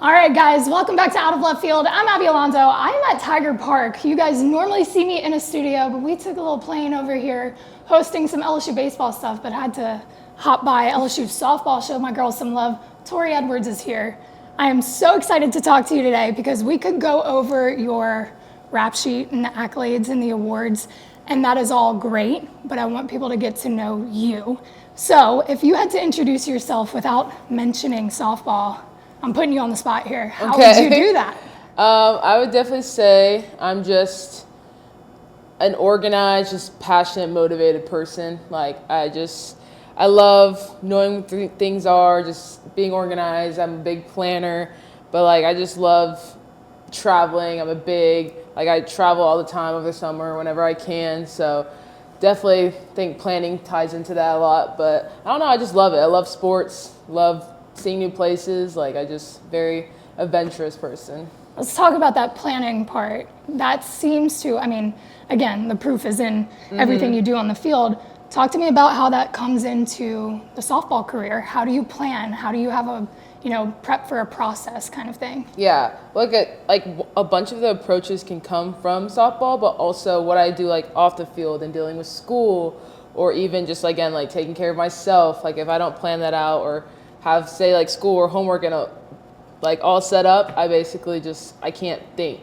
All right, guys, welcome back to Out of Left Field. I'm Abby Alonzo. I'm at Tiger Park. You guys normally see me in a studio, but we took a little plane over here hosting some LSU baseball stuff, but had to hop by LSU Softball, show my girls some love. Tori Edwards is here. I am so excited to talk to you today because we could go over your rap sheet and the accolades and the awards, and that is all great, but I want people to get to know you. So if you had to introduce yourself without mentioning softball, I'm putting you on the spot here. How would you do that? I would definitely say I'm just an organized, just passionate, motivated person. Like I love knowing what things are, just being organized. I'm a big planner, but like I just love traveling. I travel all the time over the summer whenever I can. So definitely think planning ties into that a lot. But I don't know, I just love it. I love sports, love seeing new places. Like I just very adventurous person. Let's talk about that planning part. That seems to, again, the proof is in everything you do on the field. Talk to me about how that comes into the softball career. How do you plan? How do you have a, prep for a process kind of thing? Yeah, like a bunch of the approaches can come from softball, but also what I do like off the field and dealing with school, or even just again like taking care of myself. Like if I don't plan that out or have say like school or homework and like all set up, I can't think.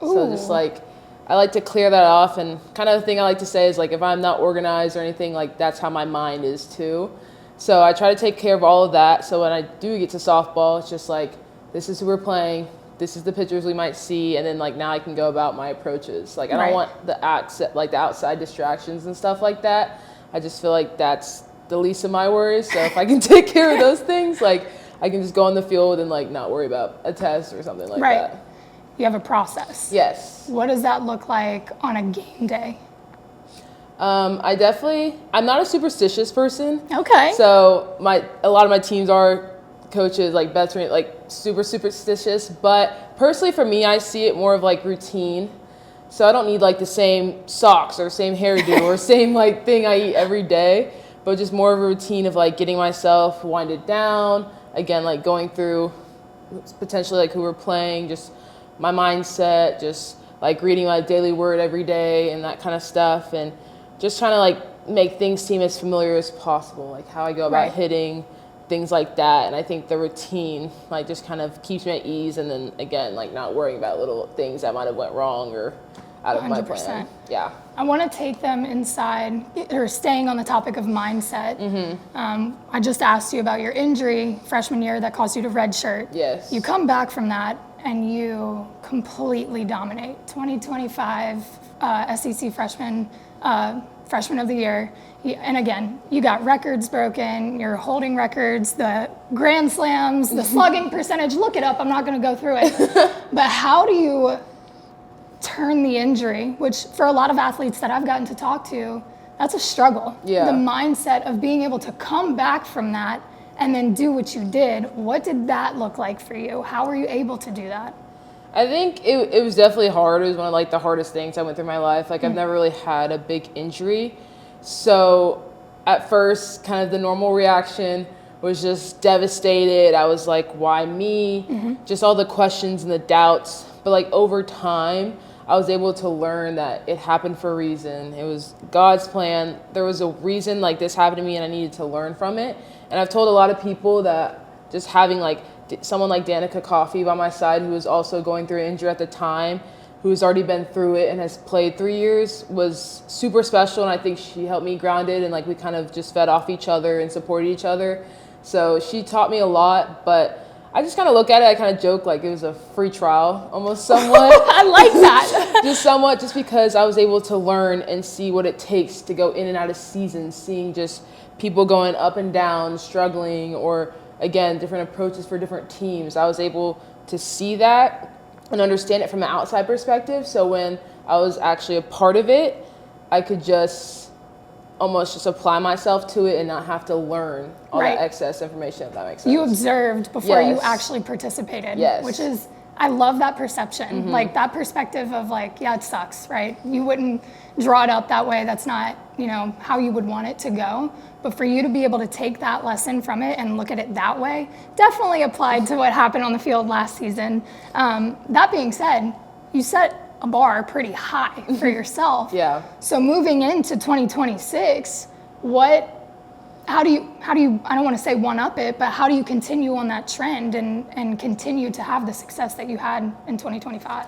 Ooh. So just like I like to clear that off, and kind of the thing I like to say is like if I'm not organized or anything, like that's how my mind is too. So I try to take care of all of that. So when I do get to softball, it's just like this is who we're playing, this is the pitchers we might see, and then like now I can go about my approaches. Like I don't want the outside distractions and stuff like that. I just feel like that's the least of my worries. So if I can take care of those things, like I can just go on the field and like not worry about a test or something like that. You have a process. Yes. What does that look like on a game day? I'm not a superstitious person. Okay. So a lot of my teams are coaches, like veteran, like super superstitious. But personally for me, I see it more of like routine. So I don't need like the same socks or same hairdo or same like thing I eat every day, but just more of a routine of like getting myself winded down. Again, like going through potentially like who we're playing, just my mindset, just like reading my daily word every day and that kind of stuff, and just trying to like make things seem as familiar as possible, like how I go about hitting, things like that. And I think the routine like just kind of keeps me at ease, and then again like not worrying about little things that might have went wrong or out of 100%. My plan. Yeah. I want to take them inside, or staying on the topic of mindset. I just asked you about your injury freshman year that caused you to redshirt. Yes. You come back from that and you completely dominate. 2025 SEC freshman of the year. And again, you got records broken, you're holding records, the grand slams, the slugging percentage, look it up, I'm not going to go through it. But how do you turn the injury, which for a lot of athletes that I've gotten to talk to, that's a struggle. Yeah. The mindset of being able to come back from that and then do what you did. What did that look like for you? How were you able to do that? I think it was definitely hard. It was one of like the hardest things I went through in my life. Like I've never really had a big injury. So at first, kind of the normal reaction was just devastated. I was like, why me? Just all the questions and the doubts. But like over time, I was able to learn that it happened for a reason. It was God's plan. There was a reason like this happened to me, and I needed to learn from it. And I've told a lot of people that just having like someone like Danica Coffey by my side, who was also going through an injury at the time, who's already been through it and has played 3 years, was super special. And I think she helped me grounded, and like we kind of just fed off each other and supported each other. So she taught me a lot, but I just kind of look at it, I kind of joke like it was a free trial, almost somewhat. I like that. Just somewhat, just because I was able to learn and see what it takes to go in and out of seasons, seeing just people going up and down, struggling, or again, different approaches for different teams. I was able to see that and understand it from an outside perspective. So when I was actually a part of it, I could just almost just apply myself to it and not have to learn all that excess information, if that makes sense. You observed before you actually participated, which is I love that perception, like that perspective of like, yeah, it sucks, right? You wouldn't draw it up that way. That's not, how you would want it to go. But for you to be able to take that lesson from it and look at it that way, definitely applied to what happened on the field last season. That being said, you set a bar pretty high for yourself. Yeah. So moving into 2026, how do you, I don't want to say one up it, but how do you continue on that trend and continue to have the success that you had in 2025?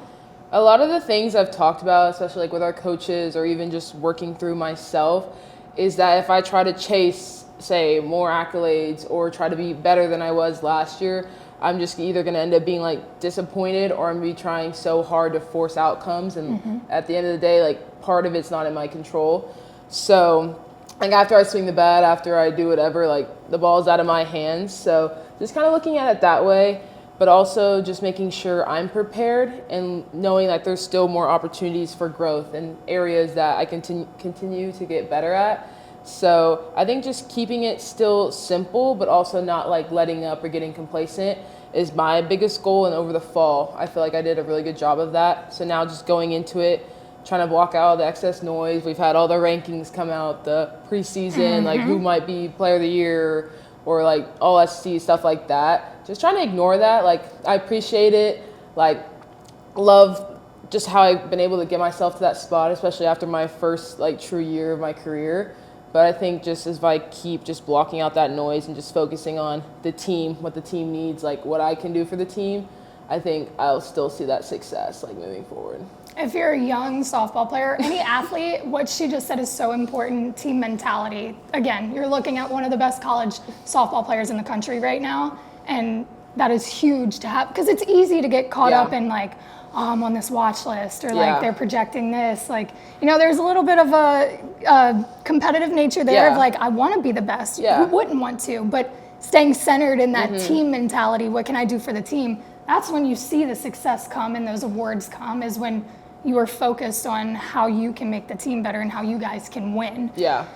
A lot of the things I've talked about, especially like with our coaches or even just working through myself, is that if I try to chase, say, more accolades or try to be better than I was last year, I'm just either going to end up being like disappointed or I'm going to be trying so hard to force outcomes. And at the end of the day, like part of it's not in my control. So like after I swing the bat, after I do whatever, like the ball's out of my hands. So just kind of looking at it that way, but also just making sure I'm prepared and knowing that there's still more opportunities for growth and areas that I continue to get better at. So I think just keeping it still simple, but also not like letting up or getting complacent is my biggest goal. And over the fall, I feel like I did a really good job of that. So now just going into it, trying to block out all the excess noise. We've had all the rankings come out, the preseason, like who might be player of the year or like all SC, stuff like that. Just trying to ignore that. Like I appreciate it, like love just how I've been able to get myself to that spot, especially after my first like true year of my career. But I think just as I keep just blocking out that noise and just focusing on the team, what the team needs, like what I can do for the team, I think I'll still see that success like moving forward. If you're a young softball player, any athlete, what she just said is so important, team mentality. Again, you're looking at one of the best college softball players in the country right now, and that is huge to have, because it's easy to get caught up in like, oh, I'm on this watch list, or like they're projecting this. Like, there's a little bit of a competitive nature there of like, I want to be the best. Who wouldn't want to? But staying centered in that team mentality, what can I do for the team? That's when you see the success come and those awards come, is when you are focused on how you can make the team better and how you guys can win. Yeah.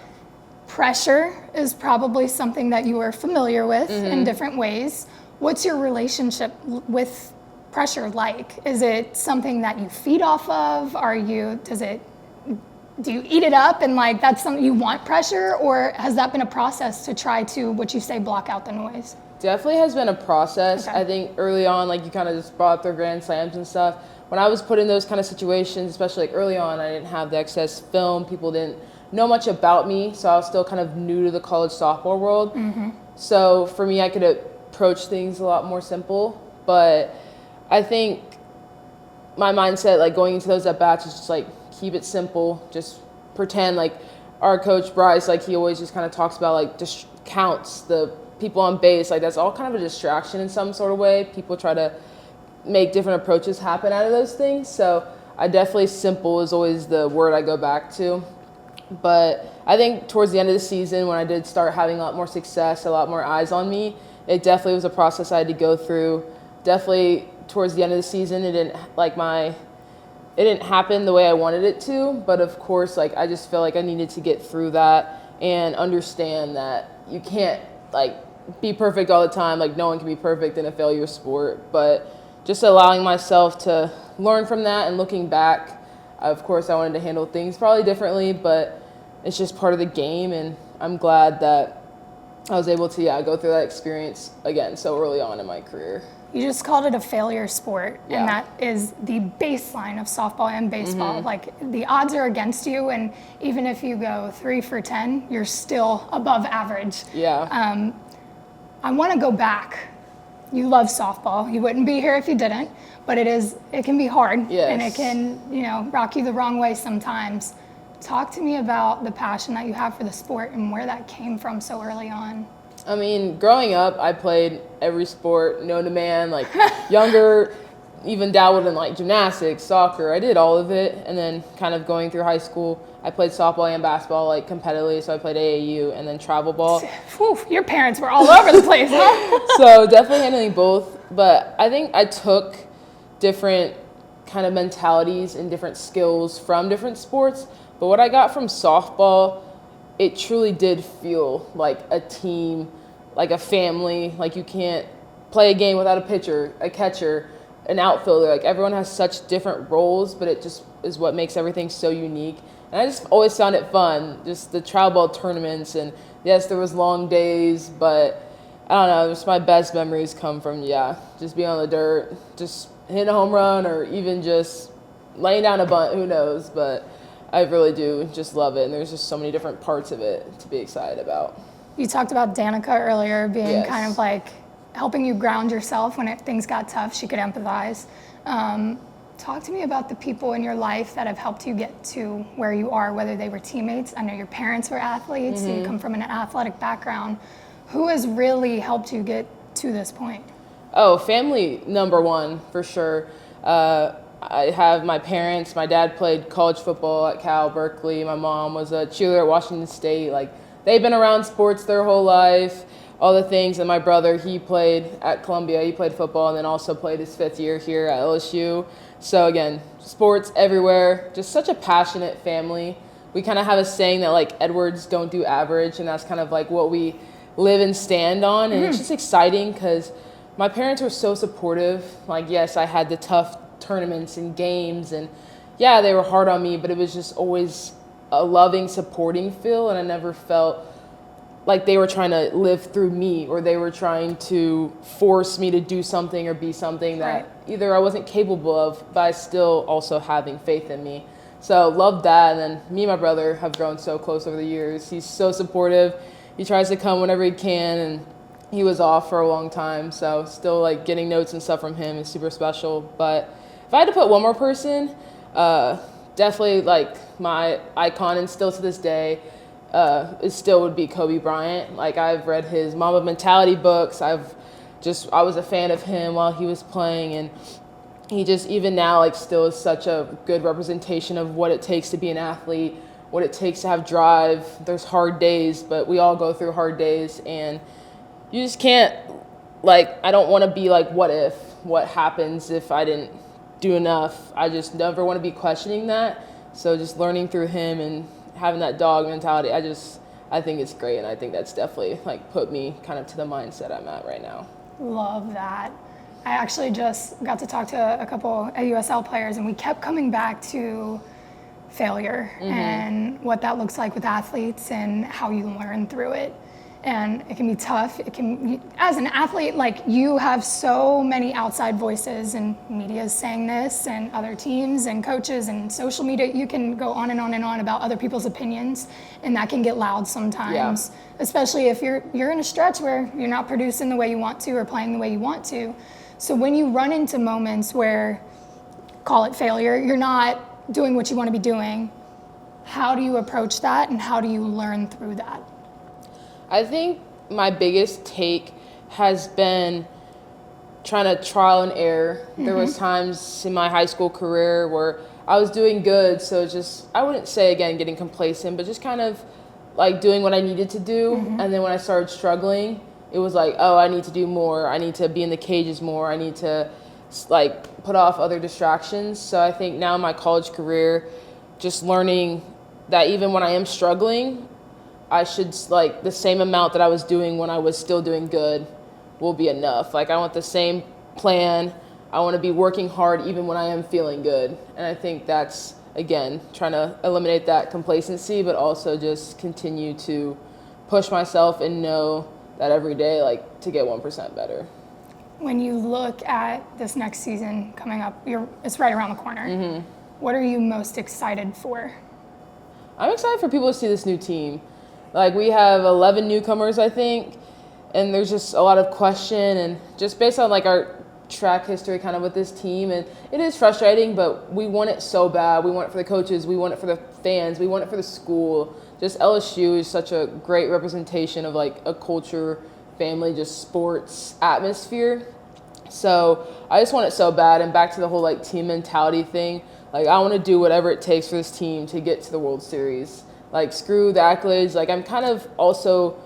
Pressure is probably something that you are familiar with in different ways. What's your relationship with pressure like? Is it something that you feed off of? Do you eat it up and like that's something you want, pressure, or has that been a process to try to, what you say, block out the noise? Definitely has been a process. Okay. I think early on, like you kind of just brought up their grand slams and stuff. When I was put in those kind of situations, especially like early on, I didn't have the excess film. People didn't know much about me, so I was still kind of new to the college softball world. So for me, I could approach things a lot more simple. But I think my mindset, like going into those at-bats, is just like keep it simple. Just pretend like our coach Bryce, like he always just kind of talks about like just counts, the people on base, like that's all kind of a distraction in some sort of way. People try to make different approaches happen out of those things. So I definitely, simple is always the word I go back to. But I think towards the end of the season, when I did start having a lot more success, a lot more eyes on me, it definitely was a process I had to go through. Definitely towards the end of the season, it didn't happen the way I wanted it to. But of course, like I just feel like I needed to get through that and understand that you can't like be perfect all the time. Like no one can be perfect in a failure sport. But just allowing myself to learn from that and looking back, of course, I wanted to handle things probably differently, but it's just part of the game. And I'm glad that I was able to, go through that experience again so early on in my career. You just called it a failure sport, and that is the baseline of softball and baseball. Like the odds are against you, and even if you go 3 for 10, you're still above average. Yeah. I want to go back. You love softball. You wouldn't be here if you didn't, but it can be hard, and it can, rock you the wrong way sometimes. Talk to me about the passion that you have for the sport and where that came from so early on. I mean, growing up, I played every sport known to man, like younger, even dabbled in like gymnastics, soccer. I did all of it. And then kind of going through high school, I played softball and basketball like competitively. So I played AAU and then travel ball. Whew, your parents were all over the place, huh? So definitely handling both. But I think I took different kind of mentalities and different skills from different sports. But what I got from softball, it truly did feel like a team, like a family. Like you can't play a game without a pitcher, a catcher, an outfielder. Like, everyone has such different roles, but it just is what makes everything so unique. And I just always found it fun, just the travel ball tournaments. And yes, there was long days, but I don't know, just my best memories come from, just being on the dirt, just hitting a home run, or even just laying down a bunt, who knows. But I really do just love it, and there's just so many different parts of it to be excited about. You talked about Danica earlier being Yes. kind of like helping you ground yourself when things got tough. She could empathize. Talk to me about the people in your life that have helped you get to where you are, whether they were teammates. I know your parents were athletes, so you come from an athletic background. Who has really helped you get to this point? Oh, family number one, for sure. I have my parents. My dad played college football at Cal, Berkeley. My mom was a cheerleader at Washington State. Like, they've been around sports their whole life, all the things. And my brother, he played at Columbia. He played football and then also played his 5th year here at LSU. So again, sports everywhere. Just such a passionate family. We kind of have a saying that, like, Edwards don't do average, and that's kind of like what we live and stand on. And it's just exciting because my parents were so supportive. Like, yes, I had the tough tournaments and games, and yeah, they were hard on me, but it was just always a loving, supporting feel, and I never felt like they were trying to live through me, or they were trying to force me to do something or be something that either I wasn't capable of, but I still also having faith in me. So love that. And then me and my brother have grown so close over the years. He's so supportive. He tries to come whenever he can, and he was off for a long time, so still like getting notes and stuff from him is super special. But if I had to put one more person, definitely like my icon, and still to this day, it still would be Kobe Bryant. Like, I've read his Mamba Mentality books. I was a fan of him while he was playing, and he just, even now, like, still is such a good representation of what it takes to be an athlete, what it takes to have drive. There's hard days, but we all go through hard days, and you just can't, like, I don't want to be like, what happens if I didn't do enough? I just never want to be questioning that. So just learning through him and having that dog mentality, I think it's great, and I think that's definitely like put me kind of to the mindset I'm at right now. Love that. I actually just got to talk to a couple USL players, and we kept coming back to failure and what that looks like with athletes and how you learn through it. And it can be tough. As an athlete, like, you have so many outside voices, and media is saying this, and other teams and coaches and social media. You can go on and on and on about other people's opinions, and that can get loud sometimes, especially if you're in a stretch where you're not producing the way you want to or playing the way you want to. So when you run into moments where, call it failure, you're not doing what you want to be doing, how do you approach that, and how do you learn through that? I think my biggest take has been trying to trial and error. There was times in my high school career where I was doing good, so just, I wouldn't say, again, getting complacent, but just kind of like doing what I needed to do. And then when I started struggling, it was like, oh, I need to do more. I need to be in the cages more. I need to, like, put off other distractions. So I think now in my college career, just learning that even when I am struggling, I should, like, the same amount that I was doing when I was still doing good will be enough. Like, I want the same plan. I want to be working hard even when I am feeling good. And I think that's, again, trying to eliminate that complacency, but also just continue to push myself and know that every day, like, to get 1% better. When you look at this next season coming up, it's right around the corner. What are you most excited for? I'm excited for people to see this new team. Like, we have 11 newcomers, I think, and there's just a lot of question, and just based on, like, our track history kind of with this team, and it is frustrating, but we want it so bad. We want it for the coaches, we want it for the fans, we want it for the school. Just LSU is such a great representation of, like, a culture, family, just sports atmosphere. So I just want it so bad. And back to the whole, like, team mentality thing, like, I want to do whatever it takes for this team to get to the World Series. Like, screw the accolades. Like, I'm kind of also,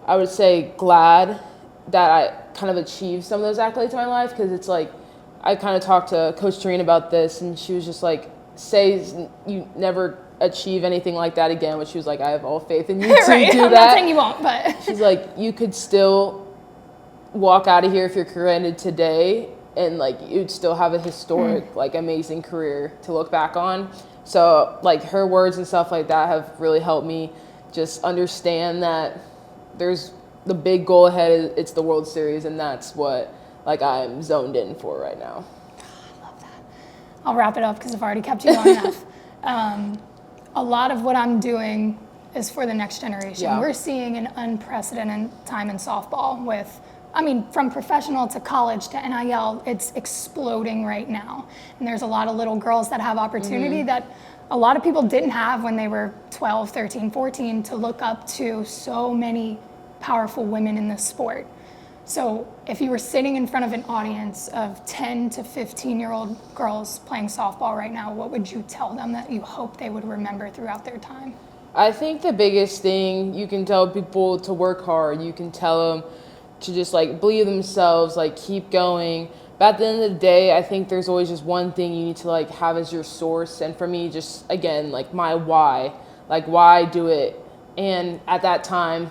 I would say, glad that I kind of achieved some of those accolades in my life, because it's like, I kind of talked to Coach Tareen about this, and she was just like, say you never achieve anything like that again, which she was like, I have all faith in you to Right. do I'm that. not saying you won't, but She's like, you could still walk out of here if your career ended today and like you'd still have a historic, like amazing career to look back on. So like her words and stuff like that have really helped me just understand that there's the big goal ahead. It's the World Series, and that's what like I'm zoned in for right now. I love that. I'll wrap it up because I've already kept you long enough. A lot of what I'm doing is for the next generation. Yeah. We're seeing an unprecedented time in softball with, I mean, from professional to college to NIL, it's exploding right now. And there's a lot of little girls that have opportunity that a lot of people didn't have when they were 12, 13, 14 to look up to so many powerful women in this sport. So if you were sitting in front of an audience of 10 to 15-year-old girls playing softball right now, what would you tell them that you hope they would remember throughout their time? I think the biggest thing, you can tell people to work hard. You can tell them to just like believe themselves, like keep going. But at the end of the day, I think there's always just one thing you need to like have as your source. And for me, just again, like my why, like why do it? And at that time,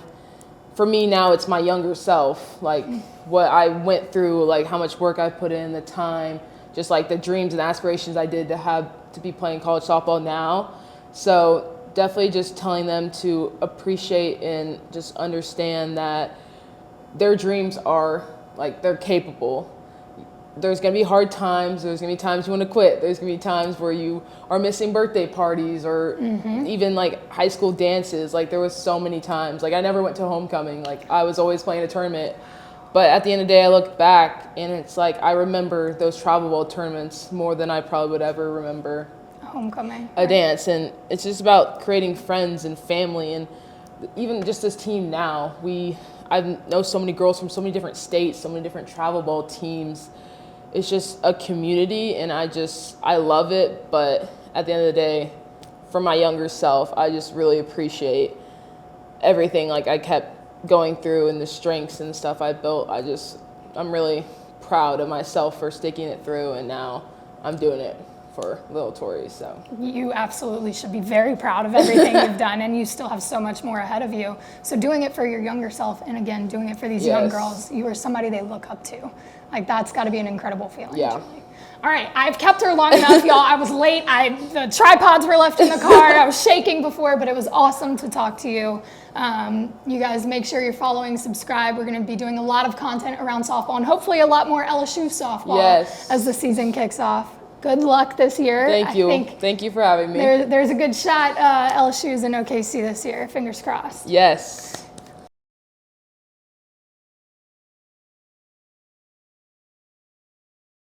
for me now, it's my younger self, like what I went through, like how much work I put in, the time, just like the dreams and aspirations I did to have to be playing college softball now. So definitely just telling them to appreciate and just understand that their dreams are like they're capable. There's gonna be hard times. There's gonna be times you want to quit. There's gonna be times where you are missing birthday parties or even like high school dances. Like there was so many times. Like I never went to homecoming. Like I was always playing a tournament. But at the end of the day, I look back and it's like I remember those travel ball tournaments more than I probably would ever remember Homecoming. a dance. And it's just about creating friends and family. And even just this team now, I know so many girls from so many different states, so many different travel ball teams. It's just a community, and I love it. But at the end of the day, for my younger self, I just really appreciate everything like I kept going through and the strengths and stuff I built. I'm really proud of myself for sticking it through, and now I'm doing it for little Tori. So You absolutely should be very proud of everything you've done, and you still have so much more ahead of you. So doing it for your younger self, and again, doing it for these young girls, you are somebody they look up to. Like that's got to be an incredible feeling. Yeah. Truly. All right, I've kept her long enough, y'all. I was late. The tripods were left in the car. I was shaking before, but it was awesome to talk to you. You guys make sure you're following, subscribe. We're going to be doing a lot of content around softball and hopefully a lot more LSU softball as the season kicks off. Good luck this year. Thank you. Thank you for having me. There's a good shot LSU's in OKC this year. Fingers crossed. Yes.